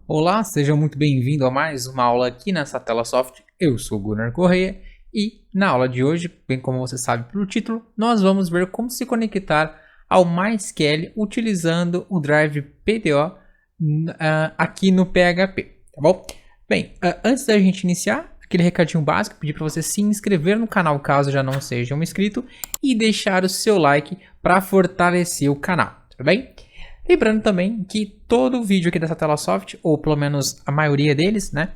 Olá, seja muito bem-vindo a mais uma aula aqui nessa tela soft. Eu sou o Gunnar Correia e na aula de hoje, bem como você sabe pelo título, nós vamos ver como se conectar ao MySQL utilizando o Drive PDO aqui no PHP, tá bom? Bem, antes da gente iniciar, aquele recadinho básico, pedir para você se inscrever no canal caso já não seja um inscrito e deixar o seu like para fortalecer o canal, tudo bem? Lembrando também que todo vídeo aqui dessa tela soft, ou pelo menos a maioria deles, né,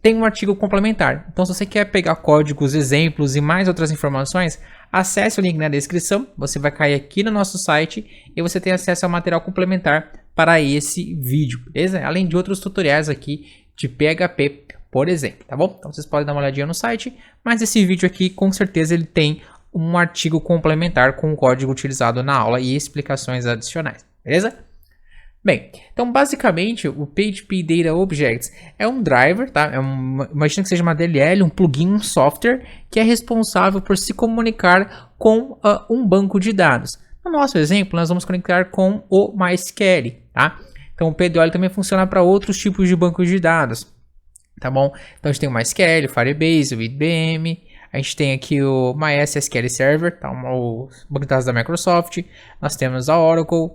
tem um artigo complementar. Então, se você quer pegar códigos, exemplos e mais outras informações, acesse o link na descrição. Você vai cair aqui no nosso site e você tem acesso ao material complementar para esse vídeo, beleza? Além de outros tutoriais aqui de PHP, por exemplo, tá bom? Então, vocês podem dar uma olhadinha no site, mas esse vídeo aqui, com certeza, ele tem um artigo complementar com o código utilizado na aula e explicações adicionais, beleza? Bem, então basicamente o PHP Data Objects é um driver, tá? Imagina que seja uma DLL, um plugin, um software que é responsável por se comunicar com um banco de dados. No nosso exemplo, nós vamos conectar com o MySQL, tá? Então o PDO também funciona para outros tipos de bancos de dados, tá bom? Então a gente tem o MySQL, o Firebase, o IBM, a gente tem aqui o MySQL Server, tá? O banco de dados da Microsoft, nós temos a Oracle,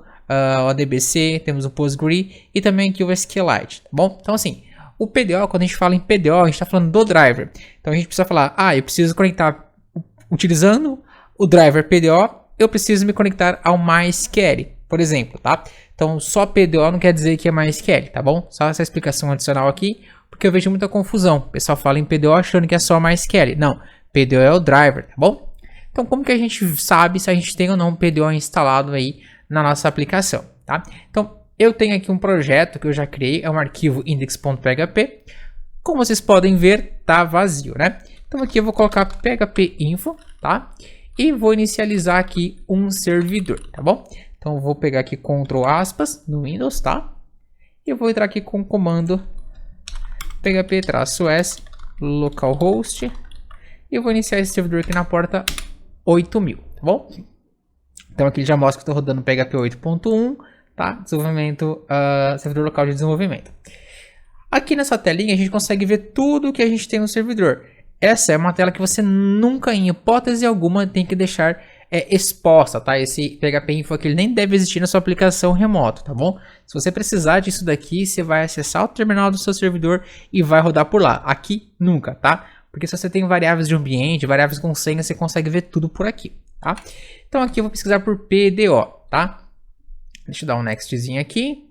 o ADBC, temos o PostgreSQL e também aqui o SQLite, tá bom? Então assim, o PDO, quando a gente fala em PDO, a gente está falando do driver. Então a gente precisa falar, eu preciso conectar, utilizando o driver PDO, eu preciso me conectar ao MySQL, por exemplo, tá? Então só PDO não quer dizer que é MySQL, tá bom? Só essa explicação adicional aqui, porque eu vejo muita confusão. O pessoal fala em PDO achando que é só MySQL. Não, PDO é o driver, tá bom? Então como que a gente sabe se a gente tem ou não um PDO instalado aí na nossa aplicação, tá? Então, eu tenho aqui um projeto que eu já criei, é um arquivo index.php. Como vocês podem ver, tá vazio, né? Então, aqui eu vou colocar php info, tá? E vou inicializar aqui um servidor, tá bom? Então, eu vou pegar aqui Ctrl aspas no Windows, tá? E eu vou entrar aqui com o comando php-s localhost. E eu vou iniciar esse servidor aqui na porta 8000, tá bom? Então aqui já mostra que estou rodando PHP 8.1, tá? Desenvolvimento, servidor local de desenvolvimento. Aqui nessa telinha a gente consegue ver tudo que a gente tem no servidor. Essa é uma tela que você nunca, em hipótese alguma, tem que deixar exposta, tá? Esse PHP Info aqui ele nem deve existir na sua aplicação remota, tá bom? Se você precisar disso daqui, você vai acessar o terminal do seu servidor e vai rodar por lá. Aqui nunca, tá? Porque se você tem variáveis de ambiente, variáveis com senha, você consegue ver tudo por aqui, tá? Então aqui eu vou pesquisar por PDO, tá? Deixa eu dar um nextzinho aqui.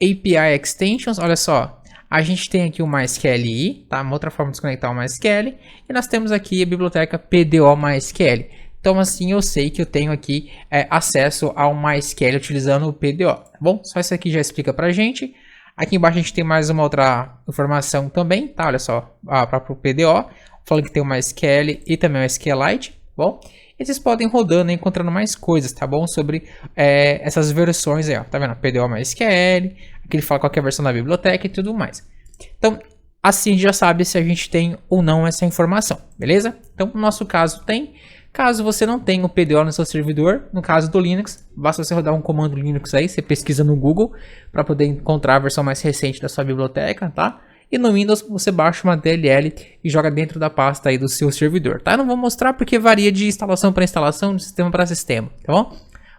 API Extensions, olha só. A gente tem aqui o MySQLi, tá? Uma outra forma de desconectar o MySQL. E nós temos aqui a biblioteca PDO MySQL. Então assim eu sei que eu tenho aqui acesso ao MySQL utilizando o PDO, tá bom? Só isso aqui já explica pra gente. Aqui embaixo a gente tem mais uma outra informação também, tá? Olha só, próprio PDO, falando que tem o MySQL e também o SQLite, tá bom? E vocês podem ir rodando e encontrando mais coisas, tá bom? Sobre essas versões aí, ó, tá vendo? PDO MySQL, aqui ele fala qual é a versão da biblioteca e tudo mais. Então, assim a gente já sabe se a gente tem ou não essa informação, beleza? Então, no nosso caso tem. Caso você não tenha o PDO no seu servidor, no caso do Linux, basta você rodar um comando Linux aí, você pesquisa no Google para poder encontrar a versão mais recente da sua biblioteca, tá? E no Windows você baixa uma DLL e joga dentro da pasta aí do seu servidor, tá? Eu não vou mostrar porque varia de instalação para instalação, de sistema para sistema, tá bom?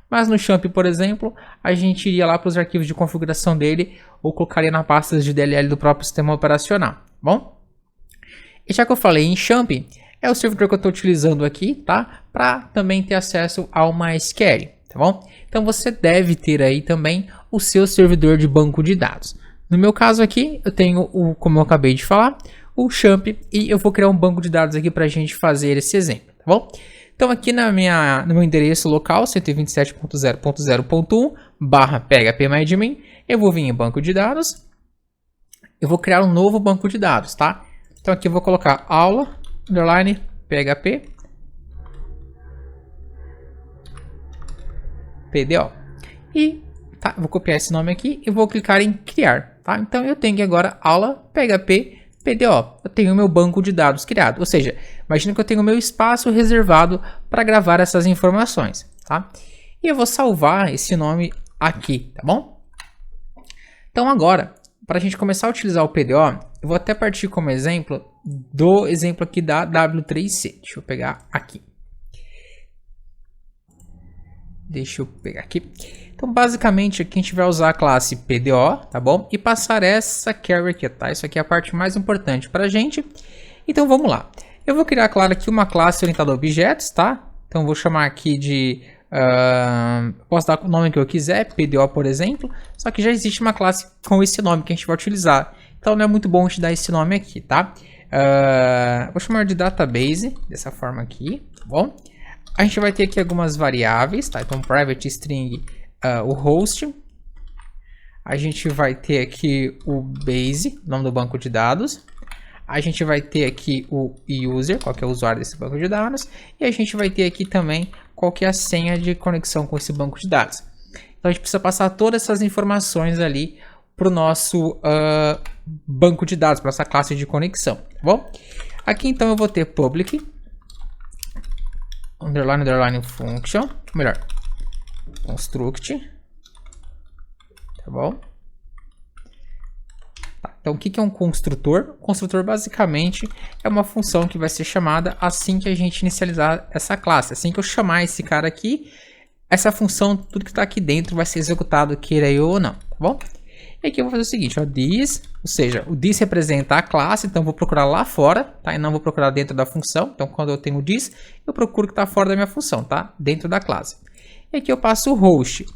Mas no Champ, por exemplo, a gente iria lá para os arquivos de configuração dele ou colocaria na pasta de DLL do próprio sistema operacional, tá bom? E já que eu falei em Champ, é o servidor que eu estou utilizando aqui, tá? Para também ter acesso ao MySQL, tá bom? Então você deve ter aí também o seu servidor de banco de dados. No meu caso aqui, eu tenho como eu acabei de falar, o Champ e eu vou criar um banco de dados aqui para a gente fazer esse exemplo, tá bom? Então aqui no meu endereço local, 127.0.0.1/phpMyAdmin, eu vou vir em banco de dados, eu vou criar um novo banco de dados, tá? Então aqui eu vou colocar aula underline php PDO e tá, vou copiar esse nome aqui e vou clicar em criar, tá? Então eu tenho aqui agora aula php PDO, eu tenho o meu banco de dados criado, ou seja, imagina que eu tenho o meu espaço reservado para gravar essas informações, tá? E eu vou salvar esse nome aqui, tá bom? Então agora para a gente começar a utilizar o PDO, eu vou até partir como exemplo do exemplo aqui da W3C. Deixa eu pegar aqui. Então, basicamente, aqui a gente vai usar a classe PDO, tá bom? E passar essa carry aqui, tá? Isso aqui é a parte mais importante para a gente. Então, vamos lá. Eu vou criar, claro, aqui uma classe orientada a objetos, tá? Então, vou chamar aqui de... posso dar o nome que eu quiser, PDO, por exemplo. Só que já existe uma classe com esse nome que a gente vai utilizar. Então, não é muito bom a gente dar esse nome aqui, tá? Vou chamar de database, dessa forma aqui, tá bom? A gente vai ter aqui algumas variáveis, tá? Então, private string, o host. A gente vai ter aqui o base, nome do banco de dados. A gente vai ter aqui o user, qual que é o usuário desse banco de dados. E a gente vai ter aqui também qual que é a senha de conexão com esse banco de dados. Então, a gente precisa passar todas essas informações ali para o nosso banco de dados, para essa classe de conexão, tá bom? Aqui, então, eu vou ter public, underline function, melhor, construct, tá bom? Então, o que é um construtor? O construtor, basicamente, é uma função que vai ser chamada assim que a gente inicializar essa classe. Assim que eu chamar esse cara aqui, essa função, tudo que está aqui dentro vai ser executado, queira eu ou não, tá bom? E aqui eu vou fazer o seguinte, ó, this, ou seja, o this representa a classe, então eu vou procurar lá fora, tá? E não vou procurar dentro da função. Então, quando eu tenho o this, eu procuro que está fora da minha função, tá? Dentro da classe. E aqui eu passo o host.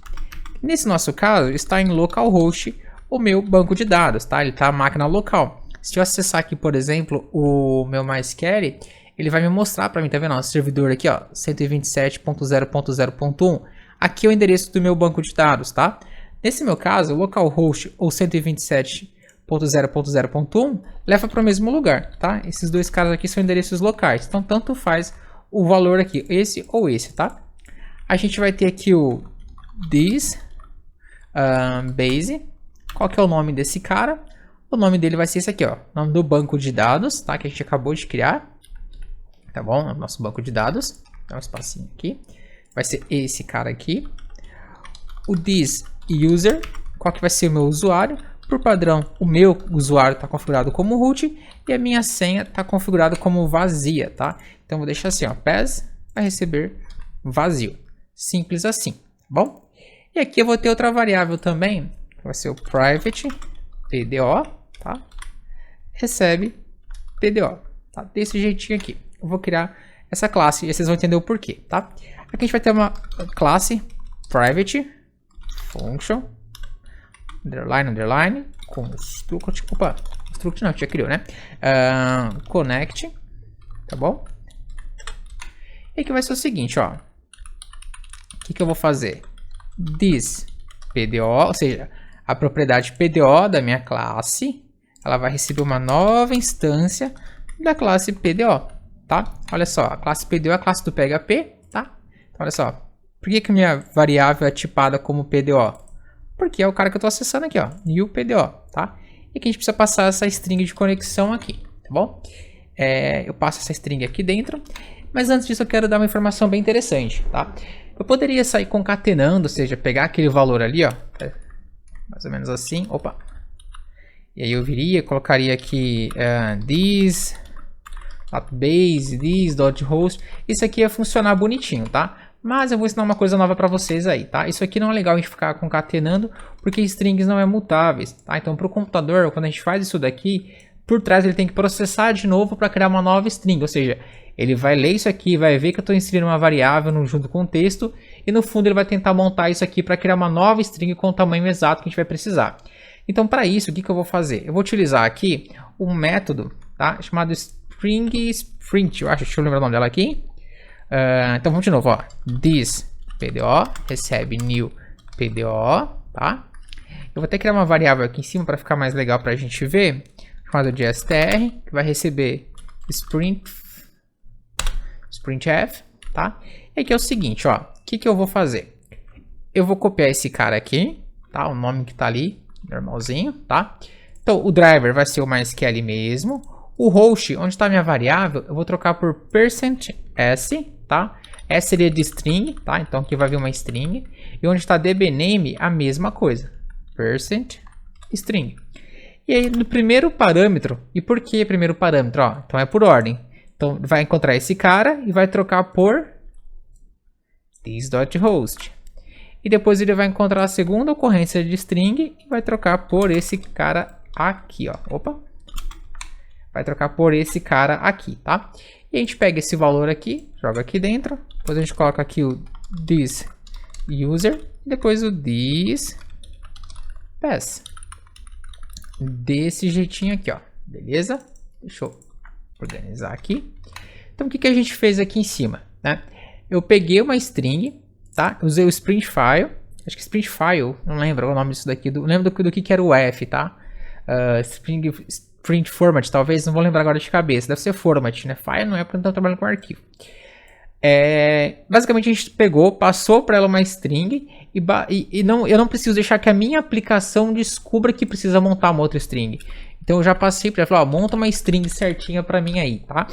Nesse nosso caso, está em localhost o meu banco de dados, tá? Ele está a máquina local. Se eu acessar aqui, por exemplo, o meu MySQL, ele vai me mostrar para mim, tá vendo? O servidor aqui, ó, 127.0.0.1. Aqui é o endereço do meu banco de dados, tá? Nesse meu caso, o localhost ou 127.0.0.1 leva para o mesmo lugar, tá? Esses dois caras aqui são endereços locais, então tanto faz o valor aqui, esse ou esse, tá? A gente vai ter aqui o this base. Qual que é o nome desse cara? O nome dele vai ser esse aqui, ó, nome do banco de dados, tá? Que a gente acabou de criar, tá bom? Nosso banco de dados, dá um espacinho aqui, vai ser esse cara aqui. O this user, qual que vai ser o meu usuário? Por padrão, o meu usuário está configurado como root e a minha senha está configurada como vazia, tá? Então, vou deixar assim, ó, pass vai receber vazio. Simples assim, tá bom? E aqui eu vou ter outra variável também, que vai ser o private PDO, tá? Recebe PDO, tá? Desse jeitinho aqui. Eu vou criar essa classe e vocês vão entender o porquê, tá? Aqui a gente vai ter uma classe private function underline construct, opa, construct não, já criou, né? Connect, tá bom? E aqui vai ser o seguinte, ó. O que eu vou fazer? This PDO, ou seja, a propriedade PDO da minha classe, ela vai receber uma nova instância da classe PDO, tá? Olha só, a classe PDO é a classe do PHP, tá? Então, olha só, por que minha variável é tipada como PDO? Porque é o cara que eu estou acessando aqui, ó, new PDO, tá? E aqui a gente precisa passar essa string de conexão aqui, tá bom? Eu passo essa string aqui dentro, mas antes disso eu quero dar uma informação bem interessante, tá? Eu poderia sair concatenando, ou seja, pegar aquele valor ali, ó, mais ou menos assim, opa. E aí eu viria, colocaria aqui this base, this.host. Isso aqui ia funcionar bonitinho, tá? Mas eu vou ensinar uma coisa nova para vocês aí, tá? Isso aqui não é legal a gente ficar concatenando, porque strings não é mutáveis, tá? Então, para o computador, quando a gente faz isso daqui, por trás ele tem que processar de novo para criar uma nova string. Ou seja, ele vai ler isso aqui, vai ver que eu estou inserindo uma variável junto com o texto, e no fundo ele vai tentar montar isso aqui para criar uma nova string com o tamanho exato que a gente vai precisar. Então, para isso, o que eu vou fazer? Eu vou utilizar aqui um método, tá? Chamado string_sprint, eu acho. Deixa eu lembrar o nome dela aqui. Então vamos de novo, ó. This PDO recebe new PDO, tá? Eu vou até criar uma variável aqui em cima para ficar mais legal para a gente ver, chamada de str, que vai receber sprintf, tá? E aqui é o seguinte, ó. O que eu vou fazer? Eu vou copiar esse cara aqui, tá? O nome que tá ali, normalzinho, tá? Então o driver vai ser o MySQL mesmo. O host, onde está a minha variável, eu vou trocar por %s, tá? S seria de string, tá? Então aqui vai vir uma string. E onde está dbname, a mesma coisa. %string. E aí no primeiro parâmetro, e por que primeiro parâmetro? Ó, então é por ordem. Então vai encontrar esse cara e vai trocar por this.host. E depois ele vai encontrar a segunda ocorrência de string e vai trocar por esse cara aqui, ó. Opa! Vai trocar por esse cara aqui, tá? E a gente pega esse valor aqui, joga aqui dentro. Depois a gente coloca aqui o this user. E depois o this pass. Desse jeitinho aqui, ó. Beleza? Deixa eu organizar aqui. Então o que a gente fez aqui em cima, né? Eu peguei uma string, tá? Usei o Sprint File. Acho que Sprint File, não lembro o nome disso daqui. Não lembro do que era o F, tá? Sprint Format, talvez, não vou lembrar agora de cabeça. Deve ser Format, né? File não é porque eu estou trabalhando com arquivo. Basicamente a gente pegou, passou para ela uma string e eu não preciso deixar que a minha aplicação descubra que precisa montar uma outra string. Então eu já passei para ela, falar, ó, monta uma string certinha para mim aí, tá?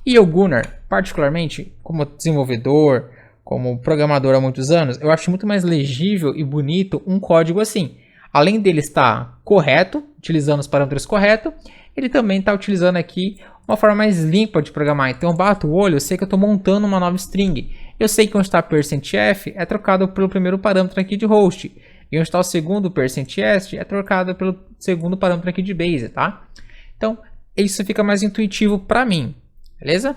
E o Gunnar, particularmente, como desenvolvedor, como programador há muitos anos, eu acho muito mais legível e bonito um código assim. Além dele estar correto, utilizando os parâmetros corretos, ele também está utilizando aqui uma forma mais limpa de programar. Então eu bato o olho, eu sei que eu estou montando uma nova string. Eu sei que onde está %f é trocado pelo primeiro parâmetro aqui de host. E onde está o segundo %s é trocado pelo segundo parâmetro aqui de base, tá? Então isso fica mais intuitivo para mim. Beleza?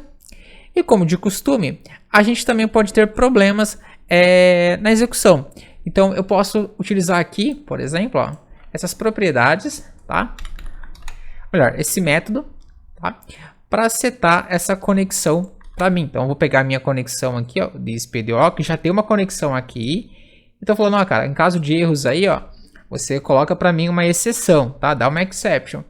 E como de costume, a gente também pode ter problemas na execução. Então eu posso utilizar aqui, por exemplo, ó, essas propriedades, tá? Melhor, esse método, tá? Para setar essa conexão para mim. Então eu vou pegar a minha conexão aqui, ó, de SPDO, que já tem uma conexão aqui. Então falando, ó, cara, em caso de erros aí, ó, você coloca para mim uma exceção, tá? Dá uma exception.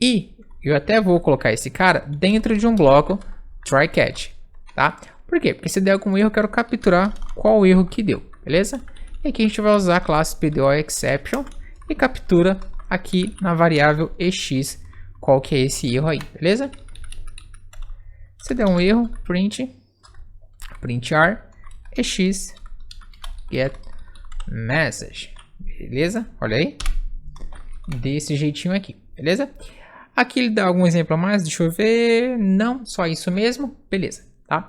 E eu até vou colocar esse cara dentro de um bloco try catch, tá? Por quê? Porque se der algum erro, eu quero capturar qual erro que deu, beleza? E aqui a gente vai usar a classe PDOException e captura aqui na variável EX qual que é esse erro aí, beleza? Se der um erro, printr EX get message, beleza? Olha aí, desse jeitinho aqui, beleza? Aqui ele dá algum exemplo a mais, deixa eu ver. Não, só isso mesmo. Beleza, tá?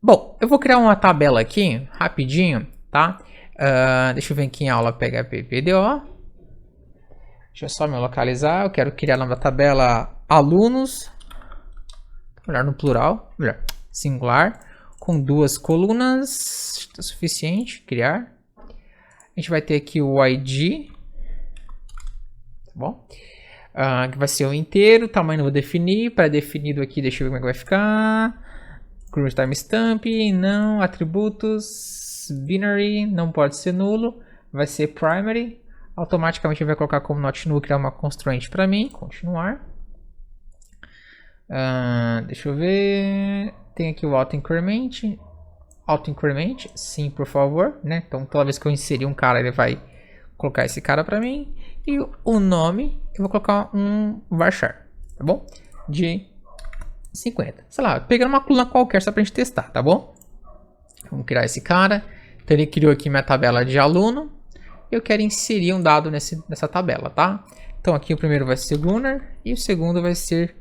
Bom, eu vou criar uma tabela aqui, rapidinho, tá? Deixa eu ver aqui em aula PHP PDO. Deixa eu só me localizar. Eu quero criar nova tabela alunos. Melhor no plural, melhor, singular. Com 2 colunas. Está suficiente, criar. A gente vai ter aqui o ID. Tá bom? Que vai ser o inteiro, tamanho não vou definir, pré-definido aqui, deixa eu ver como é que vai ficar. Current timestamp, não, atributos, binary, não pode ser nulo, vai ser primary, automaticamente vai colocar como not null, criar uma constraint para mim, continuar. Deixa eu ver, tem aqui o auto increment, sim, por favor, né? Então toda vez que eu inserir um cara, ele vai colocar esse cara para mim. E o nome, eu vou colocar um varchar, tá bom? De 50. Sei lá, pegando uma coluna qualquer só pra gente testar, tá bom? Vamos criar esse cara. Então ele criou aqui minha tabela de aluno. Eu quero inserir um dado nessa tabela, tá? Então aqui o primeiro vai ser Gunnar e o segundo vai ser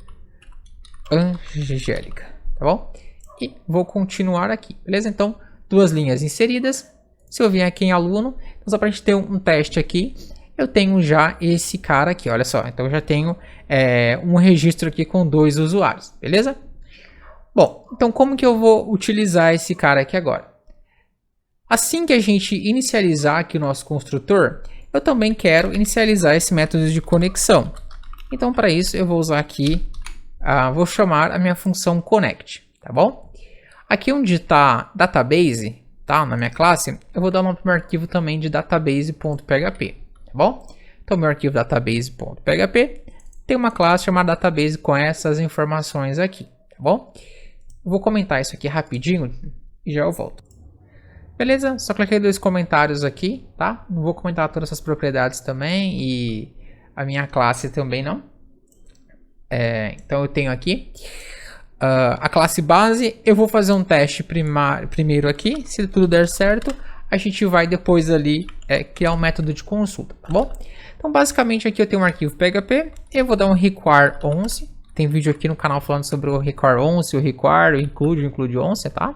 Angélica, tá bom? E vou continuar aqui, beleza? Então, 2 linhas inseridas. Se eu vier aqui em aluno, então só pra gente ter um teste aqui, eu tenho já esse cara aqui, olha só. Então eu já tenho um registro aqui com 2 usuários, beleza? Bom, então como que eu vou utilizar esse cara aqui agora? Assim que a gente inicializar aqui o nosso construtor, eu também quero inicializar esse método de conexão. Então para isso eu vou usar aqui, vou chamar a minha função connect, tá bom? Aqui onde está database, tá, na minha classe, eu vou dar o nome para o meu arquivo também de database.php. Tá bom? Então, meu arquivo database.php tem uma classe chamada database com essas informações aqui, tá bom? Eu vou comentar isso aqui rapidinho e já eu volto. Beleza? Só cliquei 2 comentários aqui, tá? Não vou comentar todas essas propriedades também e a minha classe também não. Então eu tenho aqui a classe base. Eu vou fazer um teste primeiro aqui. Se tudo der certo, a gente vai depois ali criar um método de consulta, tá bom? Então, basicamente, aqui eu tenho um arquivo PHP, eu vou dar um require 11, tem vídeo aqui no canal falando sobre o require 11, o require, o include 11, tá?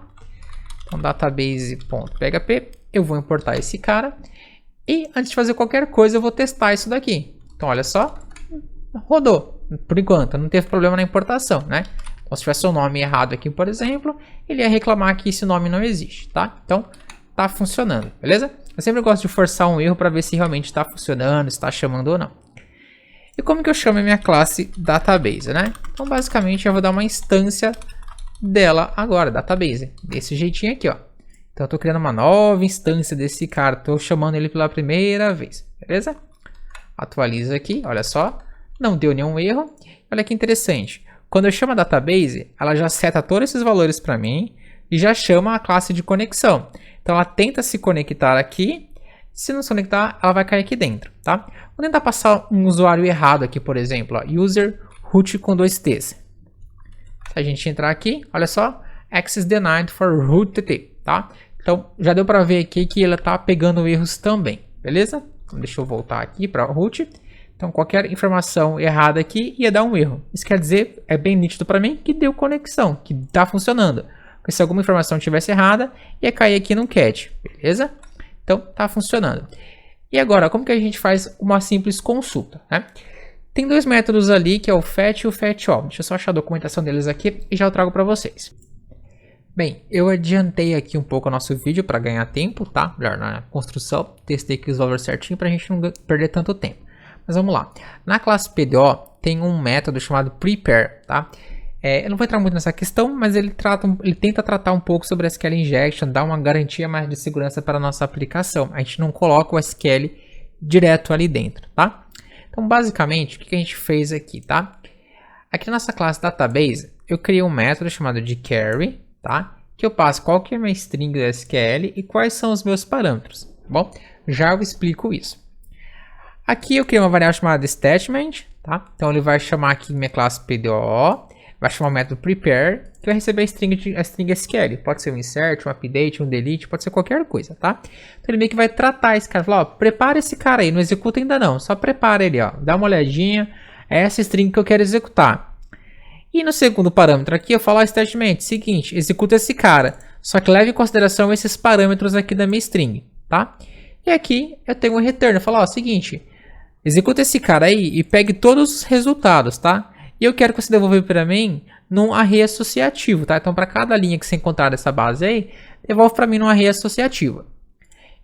Então, database.php, eu vou importar esse cara, e antes de fazer qualquer coisa, eu vou testar isso daqui. Então, olha só, rodou, por enquanto, não teve problema na importação, né? Então, se tivesse o nome errado aqui, por exemplo, ele ia reclamar que esse nome não existe, tá? Então, tá funcionando, beleza? Eu sempre gosto de forçar um erro para ver se realmente está funcionando, se está chamando ou não. E como que eu chamo a minha classe database, né? Então, basicamente, eu vou dar uma instância dela agora, database, desse jeitinho aqui, ó. Então, eu estou criando uma nova instância desse cara, estou chamando ele pela primeira vez, beleza? Atualiza aqui, olha só, não deu nenhum erro. Olha que interessante, quando eu chamo a database, ela já seta todos esses valores para mim e já chama a classe de conexão. Então, ela tenta se conectar aqui. Se não se conectar, ela vai cair aqui dentro, tá? Vou tentar passar um usuário errado aqui, por exemplo. Ó, user root com 2 T's. Se a gente entrar aqui, olha só. Access denied for root TT, tá? Então, já deu para ver aqui que ela tá pegando erros também, beleza? Então, deixa eu voltar aqui para root. Então, qualquer informação errada aqui ia dar um erro. Isso quer dizer, é bem nítido para mim, que deu conexão, que tá funcionando. Porque se alguma informação tivesse errada, ia cair aqui no catch, beleza? Então, tá funcionando. E agora, como que a gente faz uma simples consulta, né? Tem dois métodos ali, que é o fetch e o fetch-all. Deixa eu só achar a documentação deles aqui e já eu trago para vocês. Bem, eu adiantei aqui um pouco o nosso vídeo para ganhar tempo, tá? Na construção, testei aqui os valores certinho para a gente não perder tanto tempo. Mas vamos lá. Na classe PDO tem um método chamado prepare, tá? Eu não vou entrar muito nessa questão, mas ele tenta tratar um pouco sobre a SQL Injection, dar uma garantia mais de segurança para a nossa aplicação. A gente não coloca o SQL direto ali dentro, tá? Então, basicamente, o que a gente fez aqui, tá? Aqui na nossa classe Database, eu criei um método chamado de query, tá? Que eu passo qual que é a minha string do SQL e quais são os meus parâmetros, tá bom? Já eu explico isso. Aqui eu criei uma variável chamada statement, tá? Então, ele vai chamar aqui minha classe PDO, vai chamar o método prepare, que vai receber a string SQL. Pode ser um insert, um update, um delete, pode ser qualquer coisa, tá? Então ele meio que vai tratar esse cara, falar, ó, prepara esse cara aí, não executa ainda não, só prepara ele, ó, dá uma olhadinha, é essa string que eu quero executar. E no segundo parâmetro aqui eu falo, statement, seguinte, executa esse cara, só que leve em consideração esses parâmetros aqui da minha string, tá? E aqui eu tenho um return, eu falo, ó, seguinte, executa esse cara aí e pegue todos os resultados, tá? E eu quero que você devolva para mim num array associativo, tá? Então, para cada linha que você encontrar dessa base aí, devolve para mim num array associativo.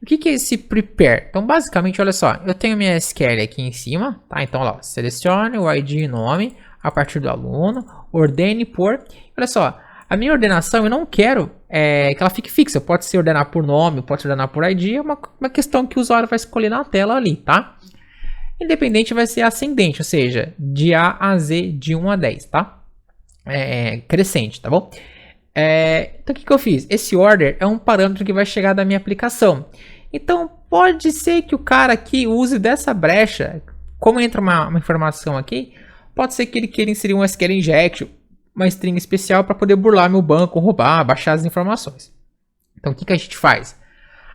O que é esse prepare? Então, basicamente, olha só, eu tenho minha SQL aqui em cima, tá? Então, lá, selecione o ID e nome a partir do aluno, ordene por... Olha só, a minha ordenação eu não quero que ela fique fixa. Pode ser ordenar por nome, pode ser ordenar por ID, é uma questão que o usuário vai escolher na tela ali, tá? Independente vai ser ascendente, ou seja, de A a Z, de 1 a 10, tá? Crescente, tá bom? Então, o que eu fiz? Esse order é um parâmetro que vai chegar da minha aplicação. Então, pode ser que o cara aqui use dessa brecha, como entra uma informação aqui, pode ser que ele queira inserir um SQL Injection, uma string especial para poder burlar meu banco, roubar, baixar as informações. Então, o que a gente faz?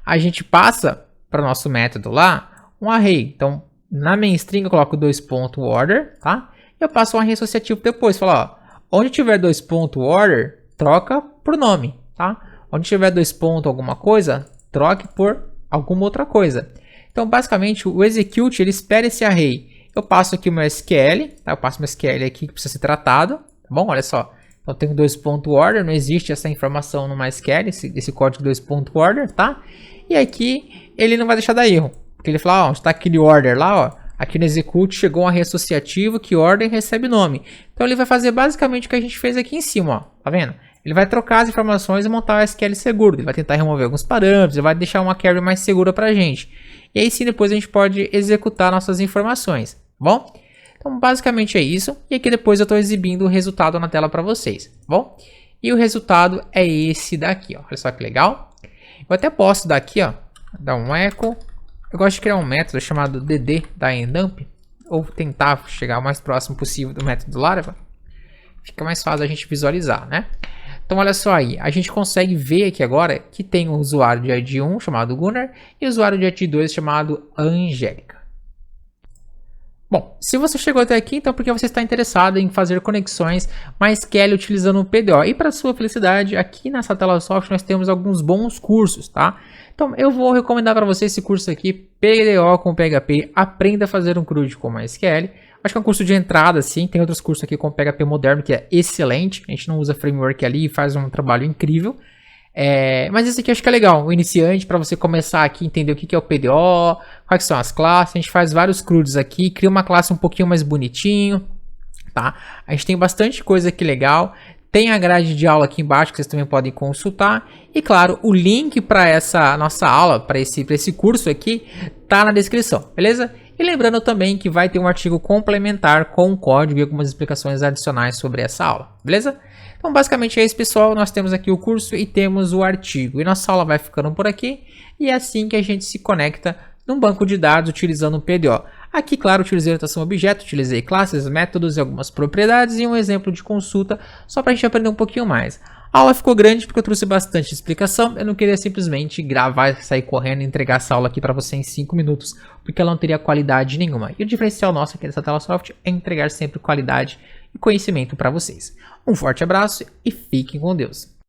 A gente passa para o nosso método lá um array. Então, na minha string eu coloco $order, tá? E eu passo um array associativo depois, falo, ó, onde tiver $order, troca por nome, tá? Onde tiver alguma coisa, troque por alguma outra coisa. Então, basicamente, o execute, ele espera esse array. Eu passo aqui o meu SQL, tá? Eu passo meu SQL aqui que precisa ser tratado, tá bom? Olha só, então eu tenho $order, não existe essa informação no MySQL, esse código $order, tá? E aqui ele não vai deixar dar erro. Porque ele fala, ó, está aquele order lá, ó, aqui no execute chegou um array associativo que order recebe nome. Então ele vai fazer basicamente o que a gente fez aqui em cima, ó, tá vendo? Ele vai trocar as informações e montar o SQL seguro. Ele vai tentar remover alguns parâmetros, ele vai deixar uma query mais segura pra gente. E aí sim depois a gente pode executar nossas informações, tá bom? Então basicamente é isso. E aqui depois eu estou exibindo o resultado na tela para vocês, tá bom? E o resultado é esse daqui, ó. Olha só que legal. Eu até posso daqui, ó, dar um echo. Eu gosto de criar um método chamado dd da endump, ou tentar chegar o mais próximo possível do método Laravel. Fica mais fácil a gente visualizar, né? Então olha só aí, a gente consegue ver aqui agora que tem um usuário de ID 1 chamado Gunnar e um usuário de ID 2 chamado Angélica. Bom, se você chegou até aqui, então porque você está interessado em fazer conexões MySQL utilizando o PDO. E para sua felicidade, aqui na Satellasoft nós temos alguns bons cursos, tá? Então eu vou recomendar para você esse curso aqui, PDO com PHP, aprenda a fazer um CRUD com MySQL. Acho que é um curso de entrada, sim. Tem outros cursos aqui com PHP moderno que é excelente. A gente não usa framework ali e faz um trabalho incrível. Mas esse aqui eu acho que é legal, o iniciante, para você começar aqui, entender o que é o PDO, quais são as classes. A gente faz vários CRUDs aqui, cria uma classe um pouquinho mais bonitinho, tá? A gente tem bastante coisa aqui legal. Tem a grade de aula aqui embaixo que vocês também podem consultar. E claro, o link para essa nossa aula, para esse curso aqui, tá na descrição, beleza? E lembrando também que vai ter um artigo complementar com o código e algumas explicações adicionais sobre essa aula, beleza? Então basicamente é isso, pessoal, nós temos aqui o curso e temos o artigo. E nossa aula vai ficando por aqui e é assim que a gente se conecta num banco de dados utilizando o PDO. Aqui, claro, utilizei orientação objeto, utilizei classes, métodos e algumas propriedades e um exemplo de consulta só para a gente aprender um pouquinho mais. A aula ficou grande porque eu trouxe bastante explicação, eu não queria simplesmente gravar, sair correndo e entregar essa aula aqui para você em 5 minutos, porque ela não teria qualidade nenhuma. E o diferencial nosso aqui dessa Satellasoft é entregar sempre qualidade e conhecimento para vocês. Um forte abraço e fiquem com Deus.